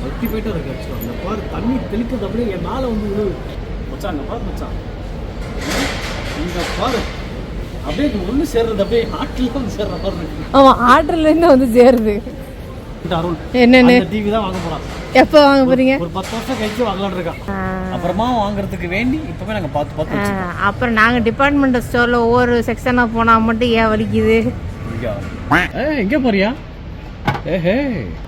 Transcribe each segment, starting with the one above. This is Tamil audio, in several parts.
அல்டிமேட்டாக இருக்குது ஆக்சுவலாக. அந்த பாரு தண்ணி தெளிக்கிறது அப்படியே என் மேலே வந்து விழுவு மச்சான். அங்கே பாரு மச்சான், இந்த பாரு அப்படியே ஒன்று சேர்றது அப்படியே ஆற்றில் வந்து சேர்ற மாதிரி இருக்கு. ஆமாம், ஆற்றிலேருந்து வந்து சேருது. அருள் என்னென்ன டிவி தான் வாங்க போகிறான். எப்போ வாங்க போகிறீங்க? ஒரு 10 வருஷம் கழிச்சு வாங்கலான்னு இருக்கான். அப்புறமா வாங்குறதுக்கு வேண்டி இப்போவே நாங்கள் பார்த்து அப்புறம் நாங்கள் டிபார்ட்மெண்டல் ஸ்டோரில் ஒவ்வொரு செக்ஷனாக போனால் மட்டும் ஏன் வலிக்குது? எங்கே போறியா?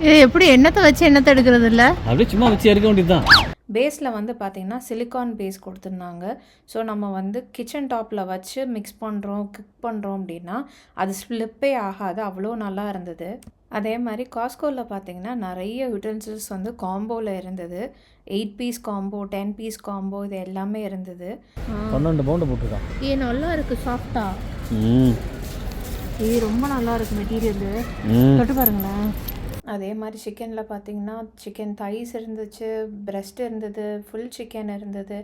இது எப்படி என்னத்தை வச்சு என்னத்தை எடுக்கிறது இல்லை, அப்படியே சும்மா வச்சு எடுக்க வேண்டியதுதான். பேஸில் வந்து பார்த்திங்கன்னா சிலிக்கான் பேஸ் கொடுத்துருந்தாங்க. ஸோ நம்ம வந்து கிச்சன் டாப்பில் வச்சு மிக்ஸ் பண்ணுறோம், குக் பண்ணுறோம் அப்படின்னா அது ஸ்லிப்பே ஆகாது, அவ்வளோ நல்லா இருந்தது. அதே மாதிரி காஸ்கோவில் பார்த்திங்கன்னா நிறைய யூட்டென்சில்ஸ் வந்து காம்போவில் இருந்தது. 8 பீஸ் காம்போ, 10 பீஸ் காம்போ, இது எல்லாமே இருந்தது. 12 பவுண்டு போட்டுருக்கான். ஏன் நல்லா இருக்குது சாஃப்டாக. இது ரொம்ப நல்லா இருக்குது மெட்டீரியலு, தொட்டு பாருங்களேன். அதே மாதிரி சிக்கனில் பார்த்தீங்கன்னா சிக்கன் தைஸ் இருந்துச்சு, பிரெஸ்ட் இருந்தது, ஃபுல் சிக்கன் இருந்தது.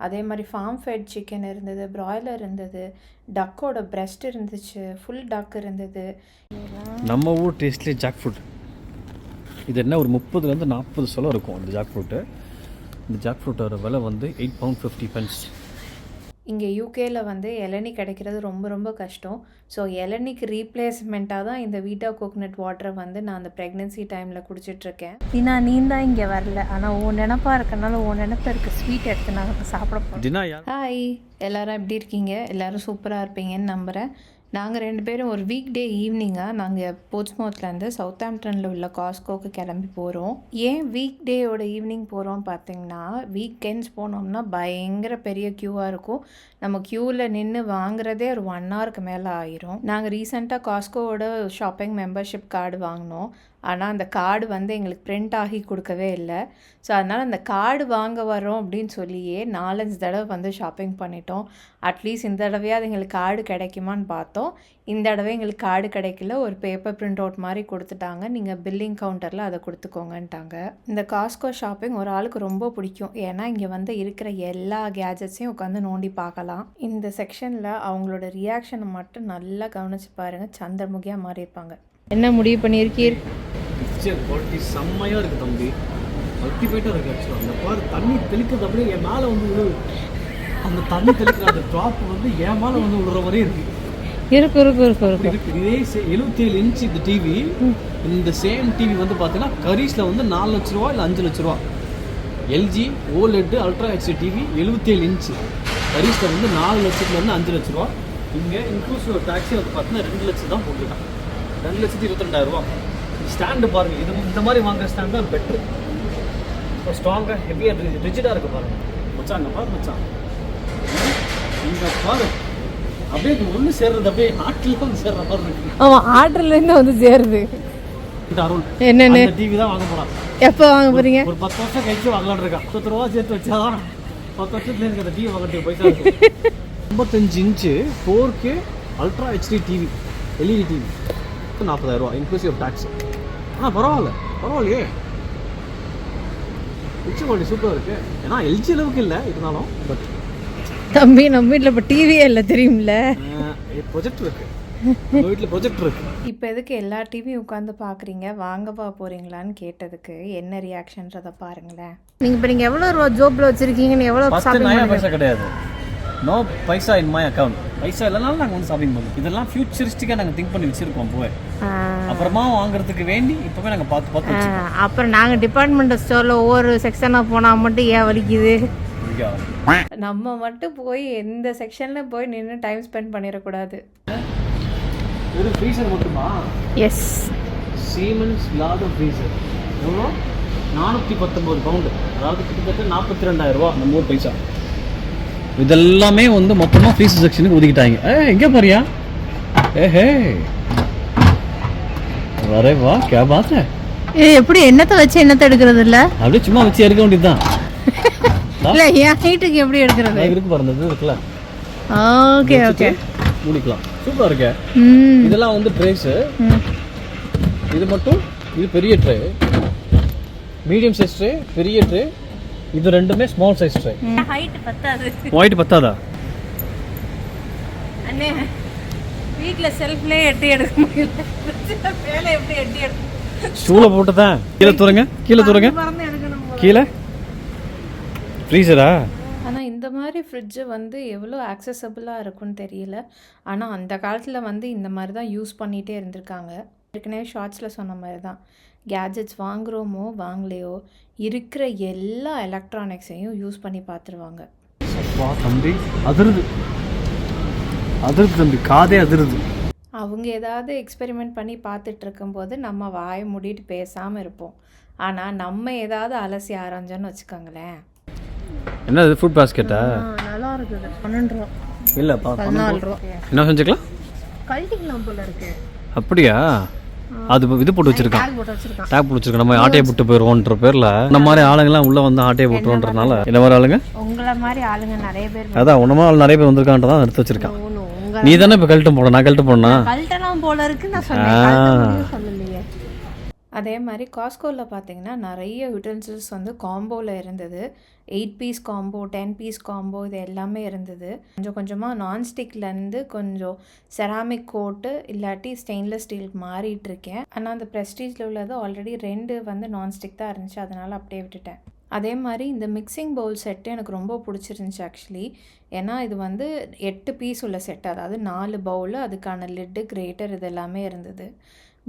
அதே மாதிரி ஃபார்ம் ஃபெட் சிக்கன் இருந்தது, ப்ராய்லர் இருந்தது, டக்கோட பிரெஸ்ட் இருந்துச்சு, ஃபுல் டக் இருந்தது. நம்ம ஊர் டேஸ்ட்லேயே ஜாக் ஃப்ரூட் இது என்ன ஒரு 30 to 40 சொல்ல இருக்கும். இந்த ஜாக் ஃப்ரூட்டு, இந்த ஜாக் ஃப்ரூட்டோட விலை வந்து 8 pound 50 pence. இங்கே யூகேயில் வந்து இளநீ கிடைக்கிறது ரொம்ப ரொம்ப கஷ்டம். ஸோ இளநிக்கு ரீப்ளேஸ்மெண்ட்டாக தான் இந்த வீட்டா கோகோனட் வாட்டரை வந்து நான் அந்த ப்ரெக்னென்சி டைமில் குடிச்சிட்ருக்கேன். நீ தான் இங்கே வரல, ஆனால் உன் நினப்பாக இருக்கனால உன் நினப்ப இருக்க ஸ்வீட் எடுத்து நாங்கள் சாப்பிட போகிறோம். ஹாய், எல்லோரும் எப்படி இருக்கீங்க? எல்லோரும் சூப்பராக இருப்பீங்கன்னு நம்புகிறேன். நாங்கள் 2 பேரும் ஒரு வீக் டே ஈவினிங்காக நாங்கள் போர்ட்ஸ்மவுத்லேருந்து சவுத்தாம்ப்டனில் உள்ள காஸ்கோக்கு கிளம்பி போகிறோம். ஏன் வீக் டேயோட ஈவினிங் போகிறோம் பார்த்தீங்கன்னா, வீக்கெண்ட்ஸ் போனோம்னா பயங்கர பெரிய க்யூவாக இருக்கும். நம்ம க்யூவில் நின்று வாங்குறதே ஒரு 1 hourக்கு மேலே ஆயிரும். நாங்கள் ரீசெண்டாக காஸ்கோவோட ஷாப்பிங் மெம்பர்ஷிப் கார்டு வாங்கினோம். ஆனால் அந்த கார்டு வந்து எங்களுக்கு பிரிண்ட் ஆகி கொடுக்கவே இல்லை. ஸோ அதனால் அந்த கார்டு வாங்க வரோம் அப்படின்னு சொல்லியே 4-5 தடவை வந்து ஷாப்பிங் பண்ணிட்டோம். அட்லீஸ்ட் இந்த தடவையாவது எங்களுக்கு கார்டு கிடைக்குமான்னு பார்த்தோம். இந்த தடவை எங்களுக்கு கார்டு கிடைக்கல. ஒரு பேப்பர் பிரிண்ட் அவுட் மாதிரி கொடுத்துட்டாங்க, நீங்கள் பில்லிங் கவுண்டரில் அதை கொடுத்துக்கோங்கன்ட்டாங்க. இந்த காஸ்கோ ஷாப்பிங் ஒரு ஆளுக்கு ரொம்ப பிடிக்கும். ஏன்னா இங்கே வந்து இருக்கிற எல்லா கேஜெட்ஸையும் உட்காந்து நோண்டி பார்க்கலாம். இந்த செக்ஷனில் அவங்களோட ரியாக்ஷனை மட்டும் நல்லா கவனிச்சு பாருங்கள், சந்திரமுகியாக மாறி இருப்பாங்க. என்ன முடிவு பண்ணியிருக்கீர்? பிக்சர் குவாலிட்டி செம்மையாக இருக்குது தம்பி, அல்டிமேட்டாக இருக்குது ஆக்சுவலாக. அந்த பாரு தண்ணி தெளிக்கிறது அப்படியே என் மேலே வந்து விழுவு. அந்த தண்ணி தெளிக்கிற அந்த ட்ராப் வந்து என் மேலே வந்து விழுற மாதிரியே இருக்குது. இதே 77 inch இந்த டிவி. இந்த சேம் டிவி வந்து பார்த்தீங்கன்னா கரீஸில் வந்து 4 லட்ச ரூபா இல்லை 5 லட்ச ரூபா. LG OLED ultra HD TV 77 inch கரீஸில் வந்து 4 லட்சத்துலேருந்து 5 லட்ச ரூபா. இங்கே இன்க்ளூசிவ் டாக்ஸி வந்து பார்த்தீங்கன்னா 2 லட்சம் தான் போட்டுருக்காங்க, 2,22,000 ரூபா. ஸ்டாண்டு பாருங்கள், இது இந்த மாதிரி வாங்குற ஸ்டாண்ட் தான் பெட்ரு. ஸ்ட்ராங்காக ஹெவியாக ரிஜிடாக இருக்குது பாருங்கள் மச்சான். அங்கே பாரு மச்சான், இந்த பாரு அப்படியே ஒன்று சேர்றது அப்படியே ஆற்றில் வந்து சேர்ற மாதிரி இருக்குது. ஆமாம், ஆற்றிலேருந்து வந்து சேருது. அருள் என்னென்ன டிவி தான் வாங்க போகிறான். எப்போ வாங்க போகிறீங்க? ஒரு 10 வருஷம் கழிச்சு வாங்கலான்னு இருக்கான். 10 ரூபா சேர்த்து வச்சாதான் 10 வருஷத்துல எனக்கு அந்த டிவி வாங்குறதுக்கு பைசா இருக்கு. 55 inch 4K ultra HD TV LED TV 40,000 ரூபா இன்க்ளூசிவ் டாக்ஸ். பரவாயில்லையே, பிக்சர் குவாலிட்டி சூப்பராக இருக்குது. ஏன்னா எல்ஜி அளவுக்கு இல்லை இருந்தாலும், பட் தம்பி நம்ம வீட்டில் இப்போ டிவியே இல்லை தெரியுமில்ல, ப்ரொஜெக்டர் இருக்குது, நம்ம வீட்டில் ப்ரொஜெக்டர் இருக்குது. இப்போ எதுக்கு எல்லா டிவியும் உட்காந்து பார்க்குறீங்க, வாங்கவா போகிறீங்களான்னு கேட்டதுக்கு என்ன ரியாக்ஷன்றதை பாருங்களேன். நீங்கள் எவ்வளோ ரூபா ஜோப்பில் வச்சுருக்கீங்கன்னு எவ்வளோ பைசா கிடையாது, no paisa in my account. Paisa இல்லைனாலும் நாங்கள் வந்து ஷாப்பிங் பண்ணுவோம். இதெல்லாம் ஃபியூச்சரிஸ்டிக்காக நாங்கள் திங்க் பண்ணி வச்சுருக்கோம். அப்புறமா வாங்குறதுக்கு வேண்டி இப்போவே நாங்கள் பார்த்து அப்புறம் நாங்கள் டிபார்ட்மெண்டல் ஸ்டோரில் ஒவ்வொரு செக்ஷனாக போனால் மட்டும் ஏன் வலிக்குது. நம்ம மட்டும் போய் எந்த செக்ஷனில் போய் நின்று டைம் ஸ்பெண்ட் பண்ணிடக்கூடாது. வெறும் ஃப்ரீசர் மட்டுமா? எஸ், சீமென்ஸ் லார்ஜ் ஃப்ரீசர் எவ்வளோ? 419 பவுண்டு, அதாவது கிட்டத்தட்ட 42,000 ரூபா நம்ம ஊர் பைசா. இதெல்லாமே வந்து மொத்தமாக ஃப்ரீசர் செக்ஷனுக்கு ஒதுக்கிட்டாங்க. எங்கே பாரியா? வரே வா, கே பாத். எப்படி என்னத்தை வச்சு என்னத்தை எடுக்கிறது இல்லை, அப்படியே சும்மா வச்சு எடுக்க வேண்டியதுதான். இல்லை என் ஹைட்டுக்கு எப்படி எடுக்கிறது இருக்கு பாருங்க, இது இருக்குல்ல. ஓகே முடிக்கலாம். சூப்பராக இருக்கு. இதெல்லாம் வந்து ட்ரேஸ். இது மட்டும், இது பெரிய ட்ரே, மீடியம் சைஸ் ட்ரே, பெரிய ட்ரே. இது ரெண்டுமே ஸ்மால் சைஸ் ட்ரே. ஹைட் பத்தாது. ஹைட் பத்தாதா? அண்ணே வீட்டில் செல்ஃப்லேயே எட்டி எடுக்க முடியல, வேலை எப்படி எட்டி எடுக்க? ஸ்டூலை போட்டு தான் கீழே தூருங்க. கீழே ஃப்ரீசரா? ஆனால் இந்த மாதிரி ஃப்ரிட்ஜு வந்து எவ்வளோ ஆக்சசபிளாக இருக்கும்னு தெரியல. ஆனால் அந்த காலத்தில் வந்து இந்த மாதிரி தான் யூஸ் பண்ணிகிட்டே இருந்திருக்காங்க. ஏற்கனவே ஷார்ட்ஸில் சொன்ன மாதிரி தான், கேஜெட்ஸ் வாங்குகிறோமோ வாங்கலையோ இருக்கிற எல்லா எலக்ட்ரானிக்ஸையும் யூஸ் பண்ணி பார்த்துருவாங்க. அப்பா தம்பி அதிருது தம்பி, காதே அதிருது. அவங்க ஏதாவது எக்ஸ்பெரிமெண்ட் பண்ணி பார்த்துட்டு இருக்கும்போது நம்ம வாயை மூடிட்டு பேசாமல் இருப்போம். ஆனால் நம்ம ஏதாவது அலசி ஆராய்ஞ்சோன்னு வச்சுக்கோங்களேன். என்ன இது ஃப்ரூட் பாஸ்கெட்டா? நல்லா இருக்குது. 12 ரூபா இல்லைப்பா 14 ரூபா. என்ன செஞ்சுக்கலாம்? கழட்டிக்கலாம் போல இருக்கு. அப்படியா? அது இது போட்டு வச்சிருக்கான், டேப் போட்டு வச்சிருக்கான். நம்ம ஆட்டையை போட்டு போயிடுவோன்ற பேர்ல இந்த மாதிரி ஆளுங்கெல்லாம் உள்ள வந்து ஆட்டையை போட்டுருன்றனால என்ன மாதிரி ஆளுங்க, உங்களை மாதிரி ஆளுங்க நிறைய பேர், அதான் உன்னமா நிறைய பேர் வந்திருக்கான்றதான் எடுத்து வச்சிருக்கான். நீ தானே இப்போ கழட்டும் போட, நான் கழட்டு போனா கழட்டலாம் போல இருக்கு. நான் சொன்னேன் சொல்லலையே. அதே மாதிரி காஸ்கோவில் பார்த்தீங்கன்னா நிறைய யூட்டென்சில்ஸ் வந்து காம்போவில் இருந்தது. 8 பீஸ் காம்போ, 10 பீஸ் காம்போ, இது எல்லாமே இருந்தது. கொஞ்சம் கொஞ்சமாக நான்ஸ்டிக்லேருந்து கொஞ்சம் செராமிக் கோட்டு இல்லாட்டி ஸ்டெயின்லெஸ் ஸ்டீலுக்கு மாறிட்டுருக்கேன். ஆனால் அந்த ப்ரெஸ்டீஜில் உள்ளது ஆல்ரெடி 2 வந்து நான்ஸ்டிக் தான் இருந்துச்சு, அதனால் அப்படியே விட்டுட்டேன். அதே மாதிரி இந்த மிக்சிங் பவுல் செட்டு எனக்கு ரொம்ப பிடிச்சிருந்துச்சி ஆக்சுவலி. ஏன்னா இது வந்து 8 பீஸ் உள்ள செட், அதாவது 4 பவுலு, அதுக்கான லிட்டு, கிரேட்டர், இது எல்லாமே இருந்தது.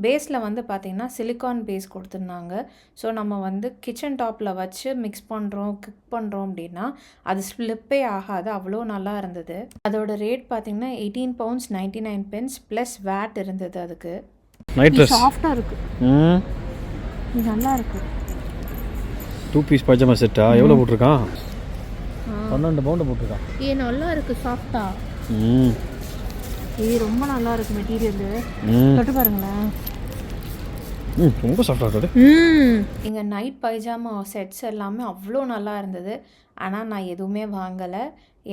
பேஸில் வந்து பார்த்திங்கன்னா சிலிக்கான் பேஸ் கொடுத்துருந்தாங்க. ஸோ நம்ம வந்து கிச்சன் டாப்பில் வச்சு மிக்ஸ் பண்ணுறோம், குக் பண்ணுறோம் அப்படின்னா அது ஸ்லிப்பே ஆகாது, அவ்வளோ நல்லா இருந்தது. அதோட ரேட் பார்த்திங்கன்னா 18 pounds 99 pence ப்ளஸ் வேட் இருந்தது. அதுக்கு சாஃப்டாக இருக்குது, இது நல்லா இருக்குது. 2 பீஸ் பைஜாமா செட்டா? எவ்வளோ போட்டிருக்கான்? 12 பவுண்டு போட்டிருக்கான். நல்லா இருக்குது சாஃப்டாக. இது ரொம்ப நல்லா இருக்கு மெட்டீரியல். தொட்டு பாருங்களேன், ரொம்ப சாஃப்டாக இருக்குது. இங்கே நைட் பைஜாமா செட்ஸ் எல்லாமே அவ்வளோ நல்லா இருந்தது. ஆனால் நான் எதுவுமே வாங்கலை,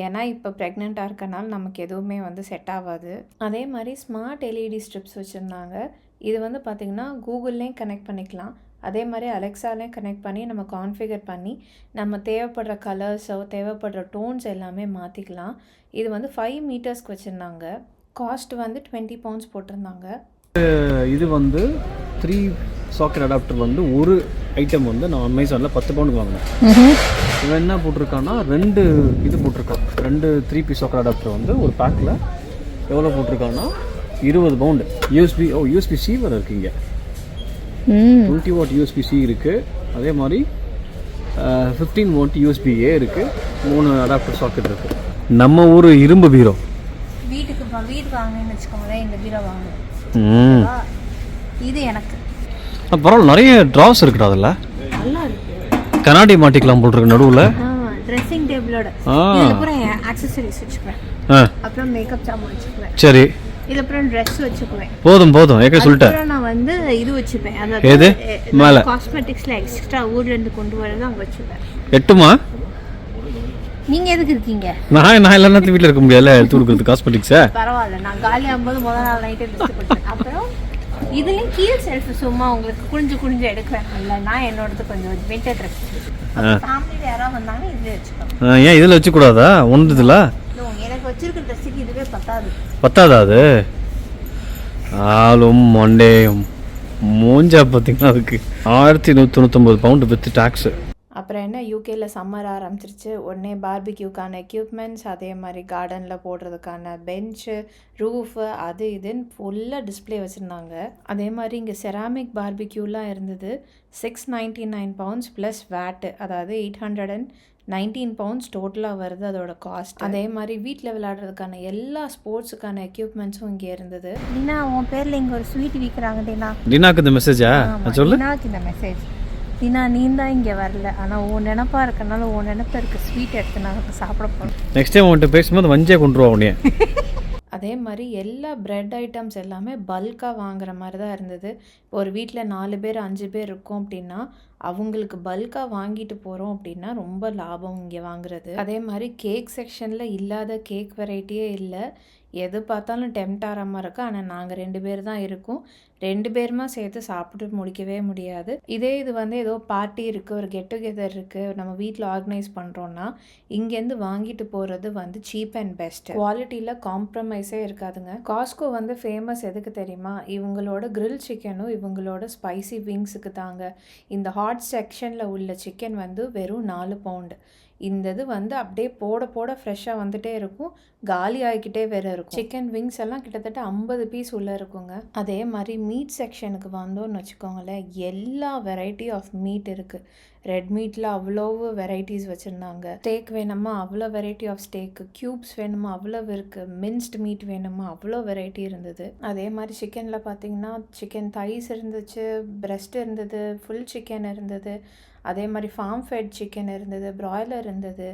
ஏன்னா இப்போ ப்ரெக்னெண்ட்டாக இருக்கனால நமக்கு எதுவுமே வந்து செட் ஆகாது. அதே மாதிரி ஸ்மார்ட் எல்இடி ஸ்ட்ரிப்ஸ் வச்சுருந்தாங்க. இது வந்து பார்த்திங்கன்னா கூகுள்லேயும் கனெக்ட் பண்ணிக்கலாம், அதே மாதிரி அலெக்ஸாலையும் கனெக்ட் பண்ணி நம்ம கான்ஃபிகர் பண்ணி நம்ம தேவைப்படுற கலர்ஸோ தேவைப்படுற டோன்ஸ் எல்லாமே மாற்றிக்கலாம். இது வந்து 5 மீட்டர்ஸ்க்கு வச்சுருந்தாங்க. காஸ்ட் வந்து 20 pounds போட்டிருந்தாங்க. இது வந்து 3 சாக்கெட் அடாப்டர் வந்து ஒரு ஐட்டம் வந்து நான் அமேசானில் 10 பவுண்டுக்கு வாங்கினேன். இவன் என்ன போட்டிருக்கான்னா 2 இது போட்டிருக்கான், 2 3 பீஸ் சாக்கெட் அடாப்டர் வந்து ஒரு பேக்கில் எவ்வளோ போட்டிருக்கான்னா 20 பவுண்டு. யூஎஸ்பி-C வர இருக்குங்க, 20 வாட் யூஎஸ்பி-C இருக்குது. அதே மாதிரி 15 வாட் யூஎஸ்பி-A இருக்குது. 3 அடாப்டர் சாக்கெட் இருக்குது. நம்ம ஊர் இரும்பு பீரோ வீடு வாங்கினேன்னு வச்சுக்கோங்களேன், இந்த பீரோ வாங்கணும். இது எனக்கு பரவாயில்ல, நிறைய ட்ராஸ் இருக்குடா அதில். நல்லா இருக்கு, கண்ணாடி மாட்டிக்கலாம் போல் இருக்கு நடுவில். ட்ரெஸ்ஸிங் டேபிளோட அப்புறம் ஆக்சசரிஸ் வச்சுக்குவேன், அப்புறம் மேக்கப் சாமான் வச்சுக்குவேன். சரி, இதுல அப்புறம் ட்ரெஸ் வச்சுக்குவேன். போதும் ஏற்கனவே சொல்லிட்டேன். அப்புறம் நான் வந்து இது வச்சுப்பேன், எது மேலே காஸ்மெட்டிக்ஸ்ல எக்ஸ்ட்ரா ஊர்ல இருந்து கொண்டு வரது அங்கே வச்சுப்பேன். எட்டுமா? நீங்க எதுக்கு இருக்கீங்க? நான் எல்லா வீட்டில் இருக்க முடியாதுல்ல, எடுத்து கொடுக்குறது காஸ்மெட்டிக்ஸா. பரவாயில்ல, நான் காலி ஆகும்போது முதல் நாள் நைட்டே லிஸ்ட் கொடுத்தேன். அப்புறம் இதுலேயும் கீழ் செல்ஃப் சும்மா உங்களுக்கு குனிஞ்சு எடுக்கிறேன் இல்லை, நான் என்னோடது கொஞ்சம் வின்டர் ட்ரெஸ் ஃபேமிலியில் யாராவது வந்தாங்கன்னா இதில் வச்சுக்கோங்க. ஏன் இதில் வச்சுக்கூடாதா? ஒன்று இதில் எனக்கு வச்சிருக்க ட்ரெஸ்ஸுக்கு இதுவே பத்தாதா? அது ஆளும் மண்டேயும் மூஞ்சா பார்த்தீங்கன்னா அதுக்கு 1199 பவுண்டு வித் டாக்ஸு. அப்புறம் என்ன, யூகேயில் சம்மர் ஆரம்பிச்சிருச்சு. உடனே பார்பிக்யூக்கான எக்யூப்மெண்ட்ஸ், அதே மாதிரி கார்டனில் போடுறதுக்கான பெஞ்சு, ரூஃபு, அது இதுன்னு ஃபுல்லாக டிஸ்பிளே வச்சுருந்தாங்க. அதே மாதிரி இங்கே செராமிக் பார்பிக்யூலாம் இருந்தது. 699 pounds ப்ளஸ் வேட்டு, அதாவது 819 pounds டோட்டலாக வருது அதோட காஸ்ட். அதே மாதிரி வீட்டில் விளையாடுறதுக்கான எல்லா ஸ்போர்ட்ஸுக்கான எக்யூப்மெண்ட்ஸும் இங்கே இருந்தது. டினா, உன் பேரில் இங்கே ஒரு ஸ்வீட் விற்கிறாங்க. டினாக்கு இந்த மெசேஜா? சொல்லு. டினாக்கு இந்த மெசேஜ். டினா, நீ தான் இங்கே வரல, ஆனால் உன் நினப்பாக இருக்கனால உன் நினப்பில் இருக்க ஸ்வீட் எடுத்து நாங்கள் சாப்பிட போகிறோம். நெக்ஸ்ட் டைம் உன்கிட்ட பேசும்போது வஞ்சே கொண்டு உடனே. அதே மாதிரி எல்லா பிரெட் ஐட்டம்ஸ் எல்லாமே பல்காக வாங்குற மாதிரி தான் இருந்தது. ஒரு வீட்டில் 4 பேர் 5 பேர் இருக்கோம் அப்படின்னா அவங்களுக்கு பல்காக வாங்கிட்டு போகிறோம் அப்படின்னா ரொம்ப லாபம் இங்கே வாங்குறது. அதே மாதிரி கேக் செக்ஷனில் இல்லாத கேக் வெரைட்டியே இல்லை. எது பார்த்தாலும் டெம்ட் ஆகிற மாதிரி இருக்குது. ஆனால் நாங்கள் 2 பேர் தான் இருக்கோம், 2 பேருமா சேர்த்து சாப்பிட்டு முடிக்கவே முடியாது. இதே இது வந்து ஏதோ பார்ட்டி இருக்குது, ஒரு கெட் டுகெதர் இருக்குது, நம்ம வீட்டில் ஆர்கனைஸ் பண்ணுறோன்னா இங்கேருந்து வாங்கிட்டு போகிறது வந்து சீப் அண்ட் பெஸ்ட். குவாலிட்டியில் காம்ப்ரமைஸே இருக்காதுங்க. காஸ்கோ வந்து ஃபேமஸ் எதுக்கு தெரியுமா? இவங்களோட கிரில் சிக்கனும் இவங்களோட ஸ்பைசி விங்ஸுக்கு தாங்க. இந்த ஹாட் ஹாட் செக்ஷனில் உள்ள சிக்கன் வந்து வெறும் 4 பவுண்டு. இந்த இது வந்து அப்படியே போட போட ஃப்ரெஷ்ஷாக வந்துட்டே இருக்கும், காலி ஆகிக்கிட்டே வேற இருக்கும். சிக்கன் விங்ஸ் எல்லாம் கிட்டத்தட்ட 50 பீஸ் உள்ளே இருக்குங்க. அதே மாதிரி மீட் செக்ஷனுக்கு வந்தோன்னு வச்சுக்கோங்களேன், எல்லா வெரைட்டி ஆஃப் மீட் இருக்குது. ரெட் மீட்டில் அவ்வளோ வெரைட்டிஸ் வச்சுருந்தாங்க. ஸ்டேக் வேணுமா அவ்வளோ வெரைட்டி ஆஃப் ஸ்டேக்கு, க்யூப்ஸ் வேணுமா அவ்வளோ இருக்குது, மின்ஸ்ட் மீட் வேணுமா அவ்வளோ வெரைட்டி இருந்தது. அதே மாதிரி சிக்கனில் பார்த்தீங்கன்னா சிக்கன் தைஸ் இருந்துச்சு, பிரெஸ்ட் இருந்தது, ஃபுல் சிக்கன் இருந்தது, அதே மாதிரி ஃபார்ம் ஃபெட் சிக்கன் இருந்தது, ப்ராய்லர் இருந்தது,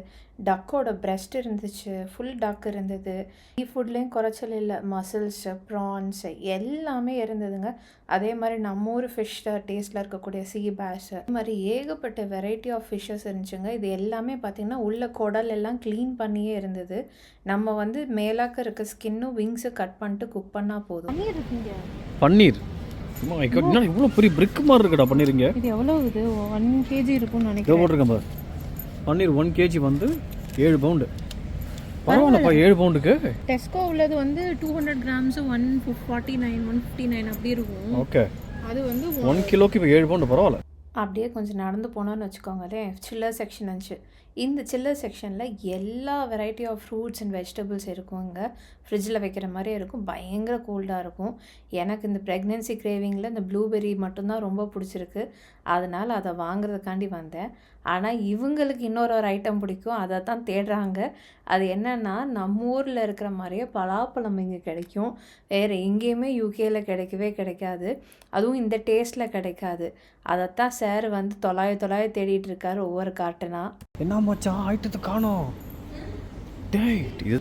டக்கோட பிரெஸ்ட் இருந்துச்சு, ஃபுல் டக் இருந்தது. சீ ஃபுட்லேயும் குறைச்சல் இல்லை, மசில்ஸ், ப்ரான்ஸ் எல்லாமே இருந்ததுங்க. அதே மாதிரி நம்ம ஊர் ஃபிஷ் டேஸ்ட்டில் இருக்கக்கூடிய சீ பேஷ், அது மாதிரி ஏகப்பட்ட வெரைட்டி ஆஃப் ஃபிஷ்ஷஸ் இருந்துச்சுங்க. இது எல்லாமே பார்த்திங்கன்னா உள்ள குடல் எல்லாம் க்ளீன் பண்ணியே இருந்தது. நம்ம வந்து மேலாக்க இருக்க ஸ்கின்னும் விங்ஸும் கட் பண்ணிட்டு குக் பண்ணால் போதும். பன்னீர் இவ்வளோ பெரிய பிரிக் மாதிரி இருக்குடா பன்னீருங்க. இது எவ்வளோ இது 1 kg இருக்கும்னு இதை நினைக்கிறேன். போட்டிருக்கேன் பாரு, பன்னீர் 1 kg வந்து 7 பவுண்டு. பரவாயில்லப்பா 7 பவுண்டுக்கு. டெஸ்கோ உள்ளது வந்து 200 கிராம்ஸ் 149 159 அப்படி இருக்கும். ஓகே, அது வந்து 1 கிலோக்கு இப்போ 7 பவுண்டு, பரவாயில்ல. அப்படியே கொஞ்சம் நடந்து போனோன்னு வச்சுக்கோங்களேன், சில்லர் செக்ஷன் இருந்துச்சு. இந்த சில்லர் செக்ஷனில் எல்லா variety of fruits and vegetables இருக்குங்க. ஃப்ரிட்ஜில் வைக்கிற மாதிரியே இருக்கும், பயங்கர கோல்டாக இருக்கும். எனக்கு இந்த ப்ரெக்னென்சி கிரேவிங்கில் இந்த ப்ளூபெர்ரி மட்டும்தான் ரொம்ப பிடிச்சிருக்கு, அதனால் அதை வாங்குறதுக்காண்டி வந்தேன். ஆனால் இவங்களுக்கு இன்னொரு ஐட்டம் பிடிக்கும், அதை தான் தேடுறாங்க. அது என்னென்னா, நம்ம ஊரில் இருக்கிற மாதிரியே பலாப்பழம் இங்கே கிடைக்கும், வேறு எங்கேயுமே யூகேயில் கிடைக்கவே கிடைக்காது, அதுவும் இந்த டேஸ்ட்டில் கிடைக்காது. அதைத்தான் சார் வந்து தொலாய தேடிட்டு இருக்காரு ஒவ்வொரு காட்டுனா. என்ன மச்சான் ஐட்டத்தை காணோம். டேய், இது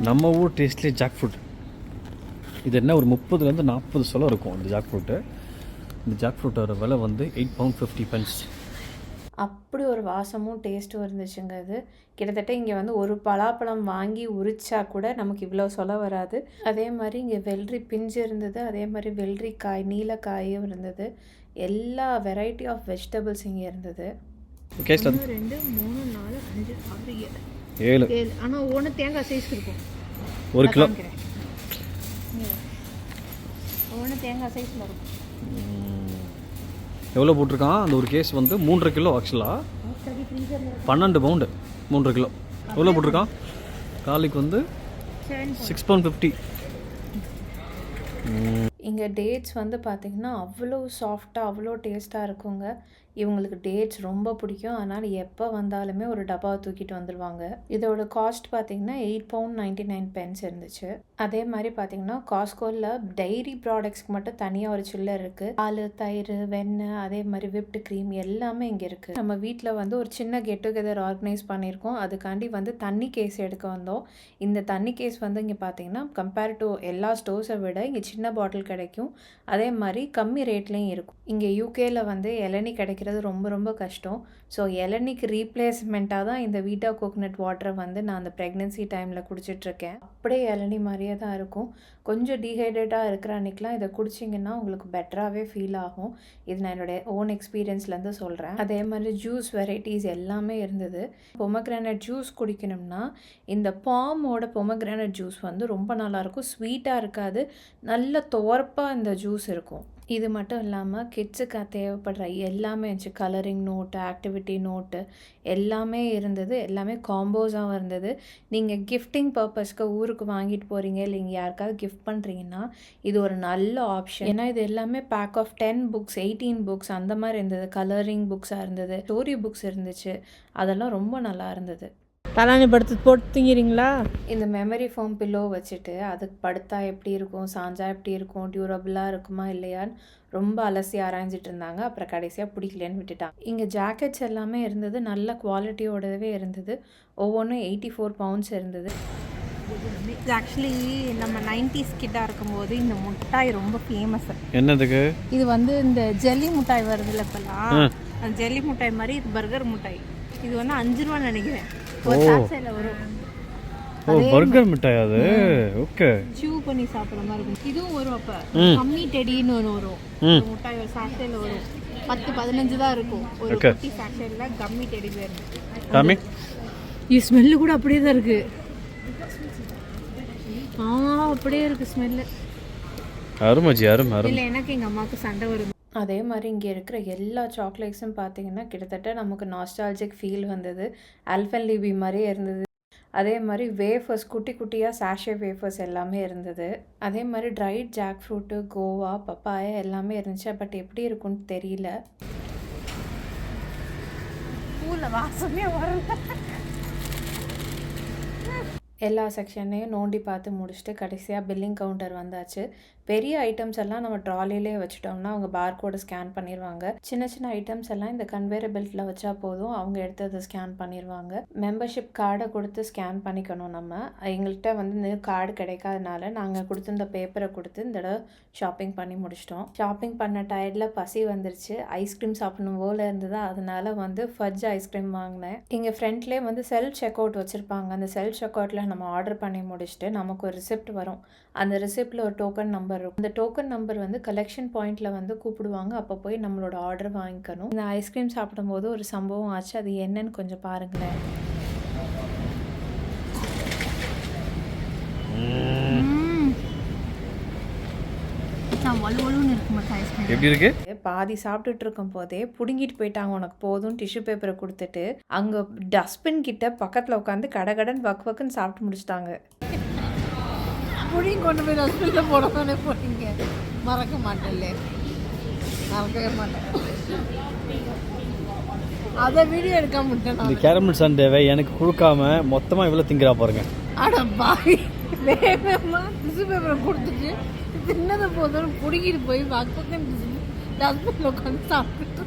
நம்ம ஊர் டேஸ்ட்லேயே ஜாக் ஃப்ரூட். இது என்ன ஒரு 30 to 40 சொல்ல இருக்கும் இந்த ஜாக் ஃப்ரூட்டு. இந்த ஜாக் ஃப்ரூட்டோட விலை வந்து 8 pounds 50 pence. அப்படி ஒரு வாசமும் டேஸ்ட்டும் இருந்துச்சுங்க. இது கிட்டத்தட்ட இங்கே வந்து ஒரு பலாப்பழம் வாங்கி உரிச்சா கூட நமக்கு இவ்வளோ சொல்ல வராது. அதே மாதிரி இங்கே வெள்ளரி பிஞ்சு இருந்தது, அதே மாதிரி வெள்ளரிக்காய் நீலக்காயும் இருந்தது, எல்லா வெரைட்டி ஆஃப் வெஜிடபிள்ஸ் இங்கே இருந்தது. 1 2 3 4 5 6 7 ஆனால் ஒன்று தேங்காய் சைஸ் இருக்கும். 1 கிலோ ஒன்று தேங்காய் சைஸில் இருக்கும். எவ்வளோ போட்டிருக்கான் அந்த ஒரு கேஸ் வந்து 3.5 கிலோ. ஆக்சுவலாக 12 பவுண்டு 3.5 கிலோ. எவ்வளோ போட்டிருக்கான் காலிக்கு வந்து 6 pound 50. இங்கே டேட்ஸ் வந்து பார்த்திங்கன்னா அவ்வளோ சாஃப்டாக அவ்வளோ டேஸ்ட்டாக இருக்குங்க. இவங்களுக்கு டேட்ஸ் ரொம்ப பிடிக்கும், அதனால் எப்போ வந்தாலுமே ஒரு டப்பாவை தூக்கிட்டு வந்துடுவாங்க. இதோட காஸ்ட் பார்த்திங்கன்னா 8 pound 99 pence இருந்துச்சு. அதே மாதிரி பார்த்திங்கன்னா காஸ்கோவில் டைரி ப்ராடக்ட்ஸ்க்கு மட்டும் தனியாக ஒரு சில்லர் இருக்குது. பால், தயிர், வெண்ணெய், அதே மாதிரி விப்டு க்ரீம் எல்லாமே இங்கே இருக்குது. நம்ம வீட்டில் வந்து ஒரு சின்ன கெட் டுகெதர் ஆர்கனைஸ் பண்ணியிருக்கோம், அதுக்காண்டி வந்து தண்ணி கேஸ் எடுக்க வந்தோம். இந்த தண்ணி கேஸ் வந்து இங்கே பார்த்திங்கன்னா கம்பேர் டு எல்லா ஸ்டோர்ஸை விட இங்கே சின்ன பாட்டில் கிடைக்கும், அதே மாதிரி கம்மி ரேட்லேயும் இருக்கும். இங்கே யூகேயில் வந்து இளநீ கிடைக்கிறது ரொம்ப ரொம்ப கஷ்டம். ஸோ இளநிக்கு ரீப்ளேஸ்மெண்ட்டாக தான் இந்த வீட்டா கோகோனட் வாட்டரை வந்து நான் அந்த ப்ரெக்னென்சி டைமில் குடிச்சிட்ருக்கேன். அப்படியே இளநீ மாதிரியே தான் இருக்கும். கொஞ்சம் டீஹைட்ரேட்டாக இருக்கிற அன்றைக்கெலாம் இதை குடிச்சிங்கன்னா உங்களுக்கு பெட்டராகவே ஃபீல் ஆகும். இது நான் என்னுடைய ஓன் எக்ஸ்பீரியன்ஸ்லேருந்து சொல்கிறேன். அதே மாதிரி ஜூஸ் வெரைட்டிஸ் எல்லாமே இருந்தது. பொமக்ரானட் ஜூஸ் குடிக்கணும்னா இந்த பாமோட பொமக்ரானட் ஜூஸ் வந்து ரொம்ப நல்லாயிருக்கும், ஸ்வீட்டாக இருக்காது, நல்ல துவர்ப்பாக இந்த ஜூஸ் இருக்கும். இது மட்டும் இல்லாமல் கிட்ஸுக்கு தேவைப்படுற எல்லாமே இருந்துச்சு, கலரிங் நோட்டு, ஆக்டிவிட்டி நோட்டு எல்லாமே இருந்தது, எல்லாமே காம்போஸாகவும் இருந்தது. நீங்கள் கிஃப்டிங் பர்பஸ்க்கு ஊருக்கு வாங்கிட்டு போகிறீங்க, இல்லை இங்கே யாருக்காவது கிஃப்ட் பண்ணுறீங்கன்னா இது ஒரு நல்ல ஆப்ஷன். ஏன்னா இது எல்லாமே பேக் ஆஃப் 10 books 18 books அந்த மாதிரி இருந்தது. கலரிங் புக்ஸாக இருந்தது, ஸ்டோரி புக்ஸ் இருந்துச்சு, அதெல்லாம் ரொம்ப நல்லா இருந்தது. தலானி படுத்து போட்டு தூங்கிறீங்களா? இந்த மெமரி ஃபோம் பில்லோ வச்சுட்டு அதுக்கு படுத்தா எப்படி இருக்கும், சாஞ்சா எப்படி இருக்கும், டியூரபிளாக இருக்குமா இல்லையான்னு ரொம்ப அலசி ஆராய்ஞ்சிட்டு இருந்தாங்க. அப்புறம் கடைசியாக பிடிக்கலன்னு விட்டுட்டாங்க. இங்கே ஜாக்கெட்ஸ் எல்லாமே இருந்தது, நல்ல குவாலிட்டியோடவே இருந்தது. ஒவ்வொன்றும் 84 pounds இருந்தது. இது ஆக்சுவலி நம்ம 90s கிட்டாக இருக்கும்போது இந்த மிட்டாய் ரொம்ப ஃபேமஸ். என்னதுக்கு? இது வந்து இந்த ஜெல்லி மிட்டாய் வருதுல்ல இப்போலாம், அந்த ஜெல்லி மிட்டாய் மாதிரி இது பர்கர் மிட்டாய். இது வந்து 5 ரூபான்னு நினைக்கிறேன், ஒரு சாக்ஸில் வரும். ஓ, பர்கர் மிட்டாய் அது. ஓகே, சூ பண்ணி சாப்பிட்ற மாதிரி இருக்கும். இதுவும் வரும். அப்போ கம்மி டெடின்னு ஒன்று வரும், மிட்டாய் ஒரு சாக்ஸில் வரும், 10-15 தான் இருக்கும் ஒரு குட்டி சாக்ஸில் கம்மி டெடி பேர். காமி, இது ஸ்மெல்லு கூட அப்படியே தான் இருக்குது. அப்படியே இருக்குது ஸ்மெல்லு. அருமாஜி அருமை. இல்லை, எனக்கு எங்கள் அம்மாவுக்கு சண்டை வரும். அதே மாதிரி இங்கே இருக்கிற எல்லா சாக்லேட்ஸும் பார்த்தீங்கன்னா கிட்டத்தட்ட நமக்கு நாஸ்டாலஜிக் ஃபீல் வந்தது. ஆல்பென்லிபே மாதிரியே இருந்தது. அதே மாதிரி வேஃபர்ஸ் குட்டி குட்டியாக சாஷே வேஃபர்ஸ் எல்லாமே இருந்தது. அதே மாதிரி dried jackfruit, guava, papaya எல்லாமே இருந்துச்சு. பட் எப்படி இருக்குன்னு தெரியல. பூவில் வாசமே வரல. எல்லா செக்ஷனையும் நோண்டி பார்த்து முடிச்சுட்டு கடைசியாக பில்லிங் கவுண்டர் வந்தாச்சு. பெரிய ஐட்டம்ஸ் எல்லாம் நம்ம ட்ராலிலே வச்சுட்டோம்னா அவங்க பார்கோடை ஸ்கேன் பண்ணிடுவாங்க. சின்ன சின்ன ஐட்டம்ஸ் எல்லாம் இந்த கன்வேயர் பெல்ட்டில் வச்சா போதும், அவங்க எடுத்து அதை ஸ்கேன் பண்ணிடுவாங்க. மெம்பர்ஷிப் கார்டை கொடுத்து ஸ்கேன் பண்ணிக்கணும். நம்ம எங்கள்கிட்ட வந்து இந்த கார்டு கிடைக்காதனால நாங்கள் கொடுத்துருந்த பேப்பரை கொடுத்து இந்த தடவை ஷாப்பிங் பண்ணி முடிச்சிட்டோம். ஷாப்பிங் பண்ண டயர்டில் பசி வந்துருச்சு, ஐஸ்கிரீம் சாப்பிடணும் போல் இருந்தது. அதனால வந்து ஃபட்ஜ் ஐஸ்கிரீம் வாங்கினேன். இங்கே ஃப்ரண்ட்லேயே வந்து செல்ஃப் செக் அவுட் வச்சுருப்பாங்க. அந்த செல்ஃப் செக் அவுட்டில் நம்ம ஆர்டர் பண்ணி முடிச்சுட்டு நமக்கு ஒரு ரிசிப்ட் வரும். அந்த ரிசிப்டில் ஒரு டோக்கன் நம்பர் இருக்கும். அந்த டோக்கன் நம்பர் வந்து கலெக்ஷன் பாயிண்டில் வந்து கூப்பிடுவாங்க. அப்போ போய் நம்மளோட ஆர்டர் வாங்கிக்கணும். இந்த ஐஸ்கிரீம் சாப்பிடும்போது ஒரு சம்பவம் ஆச்சு, அது என்னன்னு கொஞ்சம் பாருங்களேன். எப்படி இருக்கு? பாதி சாப்பிட்டுட்டு இருக்கும் போதே புடுங்கிட்டு போயிட்டாங்க. உனக்கு போதும் டிஷ்யூ பேப்பரை கொடுத்துட்டு அங்கே டஸ்ட்பின் கிட்ட பக்கத்தில் உட்காந்து கடகடன் வக்குன்னு சாப்பிட்டு முடிச்சிட்டாங்க. புடிங்க கொண்டு போய் டஸ்ட்பினில் போடணும்னே போட்டீங்க. மறக்க மாட்டேன்ல, மறக்கவே மாட்டேன். அதை வீடியோ எடுக்க மாட்டேன். இந்த கேரமல் சண்டேவை எனக்கு கொடுக்காம மொத்தமாக இவ்வளோ திங்கிறா பாருங்க. அட பாய், வேகமா டிஷ்யூ பேப்பரை கொடுத்துட்டு தின்னதை போதும் பிடிக்கிட்டு போய் பக்கம் டஸ்ட்பினில் உட்காந்து சாப்பிட்டு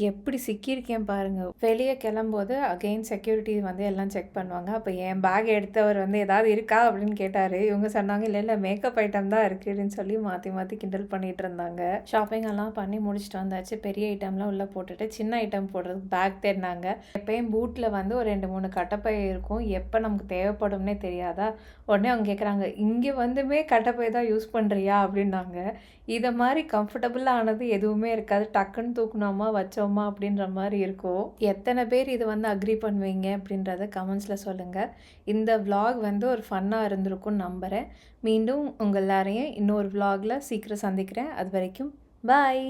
எப்படி சிக்கியிருக்கேன் பாருங்க. வெளியே கிளம்போது அகெயின் செக்யூரிட்டி வந்து எல்லாம் செக் பண்ணுவாங்க. அப்போ என் பேக் எடுத்தவர் வந்து ஏதாவது இருக்கா அப்படின்னு கேட்டார். இவங்க சொன்னாங்க இல்லை மேக்கப் ஐட்டம் தான் இருக்குதுன்னு சொல்லி மாற்றி மாற்றி கிண்டல் பண்ணிகிட்டு இருந்தாங்க. ஷாப்பிங் எல்லாம் பண்ணி முடிச்சுட்டு வந்தாச்சு. பெரிய ஐட்டம்லாம் உள்ளே போட்டுட்டு சின்ன ஐட்டம் போடுறதுக்கு பேக் தேடினாங்க. எப்பயும் பூட்டில் வந்து ஒரு 2-3 கட்டப்பை இருக்கும். எப்போ நமக்கு தேவைப்படும்னே தெரியாதா. உடனே அவங்க கேட்குறாங்க, இங்கே வந்துமே கட்டப்பை தான் யூஸ் பண்ணுறியா அப்படின்னாங்க. இதை மாதிரி கம்ஃபர்டபுளானது எதுவுமே இருக்காது. டக்குன்னு தூக்கணுமா வச்சோமா அப்படின்ற மாதிரி இருக்கும். எத்தனை பேர் இது வந்து அக்ரி பண்ணுவீங்க அப்படின்றத கமெண்ட்ஸில் சொல்லுங்கள். இந்த vlog வந்து ஒரு ஃபன்னாக இருந்திருக்கும்னு நம்புகிறேன். மீண்டும் உங்கள் எல்லாரையும் இன்னொரு vlogல சீக்கிரம் சந்திக்கிறேன். அது வரைக்கும் பாய்.